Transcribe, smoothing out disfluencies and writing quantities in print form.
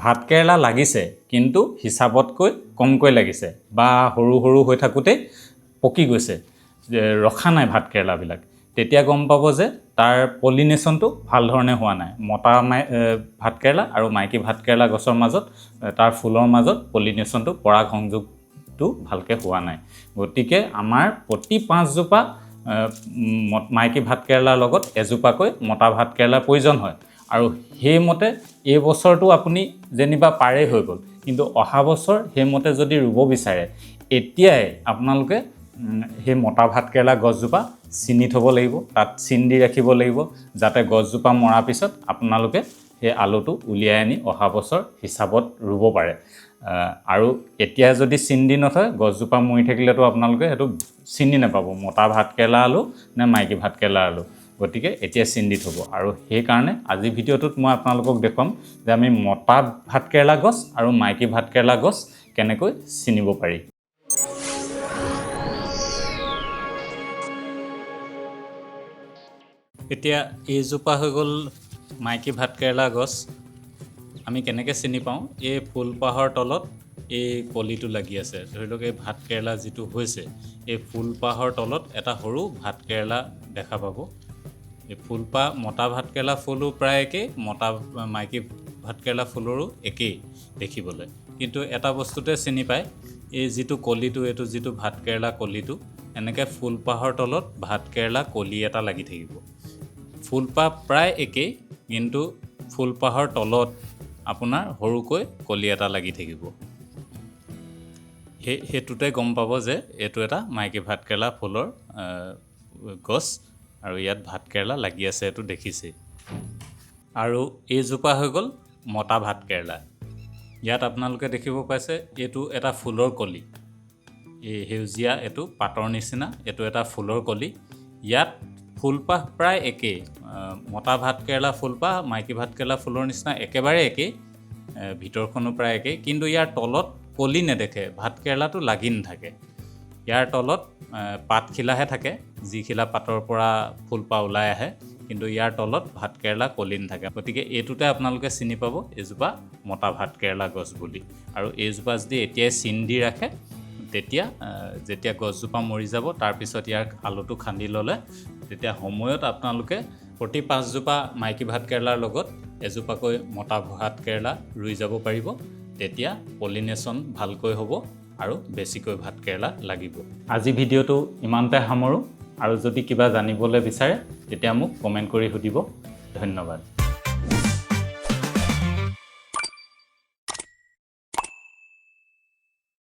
ভাতকেৰেলা লাগিছে কিন্তু হিচাপতকৈ কমকৈ লাগিছে বা সৰু সৰু হৈ থাকোঁতে পকি গৈছে ৰখা নাই ভাতকেৰেলাবিলাক তেতিয়া গম পাব যে তাৰ পলিনেশ্যনটো ভাল ধৰণে হোৱা নাই মতা ভাতকেৰেলা আৰু মাইকী ভাতকেৰেলা গছৰ মাজত তাৰ ফুলৰ মাজত পলিনেশ্যনটো পৰাগ সংযোগটো ভালকৈ হোৱা নাই গতিকে আমাৰ প্ৰতি 5 জোপা মাইকী ভাতকেৰেলাৰ লগত এজোপাকৈ মতা ভাতকেৰেলাৰ প্ৰয়োজন হয় আৰু সেইমতে এই বছৰটো আপুনি যেনিবা পাৰে হৈ গ'ল কিন্তু অহা বছৰ সেইমতে যদি ৰুব বিচাৰে এতিয়াই আপোনালোকে সেই মতা ভাতকেৰেলা গছজোপা চিনি থ'ব লাগিব তাত চিন দি ৰাখিব লাগিব যাতে গছজোপা মৰাৰ পিছত আপোনালোকে সেই আলুটো উলিয়াই আনি অহা বছৰ হিচাপত ৰুব পাৰে আৰু এতিয়া যদি চিন দি নথয় গছজোপা মৰি থাকিলেতো আপোনালোকে সেইটো চিনি নাপাব মতা ভাতকেৰেলা আলু নে মাইকী ভাতকেৰেলা আলু গতিকে এতিয়া চিন দি থ'ব আৰু সেইকাৰণে আজি ভিডিঅ'টোত মই আপোনালোকক দেখুৱাম যে আমি মতা ভাতকেৰেলা গছ আৰু মাইকী ভাতকেৰেলা গছ কেনেকৈ চিনিব পাৰি এতিয়া এইজোপা হৈ গ'ল মাইকী ভাতকেৰেলা গছ আমি কেনেকৈ চিনি পাওঁ এই ফুলপাহৰ তলত এই কলিটো লাগি আছে ধৰি লওক এই ভাতকেৰেলা যিটো হৈছে এই ফুলপাহৰ তলত এটা সৰু ভাতকেৰেলা দেখা পাব এই ফুলপাহ মতা ভাতকেৰেলা ফুলো প্ৰায় একেই মাইকী ভাতকেৰেলা ফুলৰো একেই দেখিবলৈ কিন্তু এটা বস্তুতে চিনি পায় এই যিটো কলিটো এইটো যিটো ভাতকেৰেলা কলিটো এনেকৈ ফুলপাহৰ তলত ভাতকেৰেলা কলি এটা লাগি থাকিব ফুলপাহ প্ৰায় একেই কিন্তু ফুলপাহৰ তলত আপোনাৰ সৰুকৈ কলি এটা লাগি থাকিব সেইটোতে গম পাব যে এইটো এটা মাইকী ভাতকেৰেলা ফুলৰ গছ আৰু ইয়াত ভাতকেৰেলা লাগি আছে এইটো দেখিছে আৰু এইজোপা হৈ গ'ল মতা ভাতকেৰেলা ইয়াত আপোনালোকে দেখিব পাইছে এইটো এটা ফুলৰ কলি এই সেউজীয়া এইটো পাতৰ নিচিনা এইটো এটা ফুলৰ কলি ইয়াত ফুলপাহ প্ৰায় একেই মতা ভাতকেৰেলা ফুলপাহ মাইকী ভাতকেৰেলা ফুলৰ নিচিনা একেবাৰে একেই ভিতৰখনো প্ৰায় একেই কিন্তু ইয়াৰ তলত কলি নেদেখে ভাতকেৰেলাটো লাগি নাথাকে ইয়াৰ তলত পাতখিলাহে থাকে যিখিলা পাতৰ পৰা ফুলপাহ ওলাই আহে কিন্তু ইয়াৰ তলত ভাতকেৰেলা কলি নাথাকে গতিকে এইটোতে আপোনালোকে চিনি পাব এজোপা মতা ভাতকেৰেলা গছ বুলি আৰু এইজোপা যদি এতিয়াই চিন দি ৰাখে তেতিয়া যেতিয়া গছজোপা মৰি যাব তাৰপিছত ইয়াৰ আলুটো খান্দি ল'লে তেতিয়া সময়ত আপোনালোকে প্ৰতি 5 জোপা মাইকী ভাতকেৰেলাৰ লগত এজোপাকৈ মতা ভাতকেৰেলা ৰুই যাব পাৰিব তেতিয়া পলিনেশ্যন ভালকৈ হ'ব আৰু বেছিকৈ ভাতকেৰেলা লাগিব আজি ভিডিঅ'টো ইমানতে সামৰোঁ আৰু যদি কিবা জানিবলৈ বিচাৰে তেতিয়া মোক কমেণ্ট কৰি সুধিব ধন্যবাদ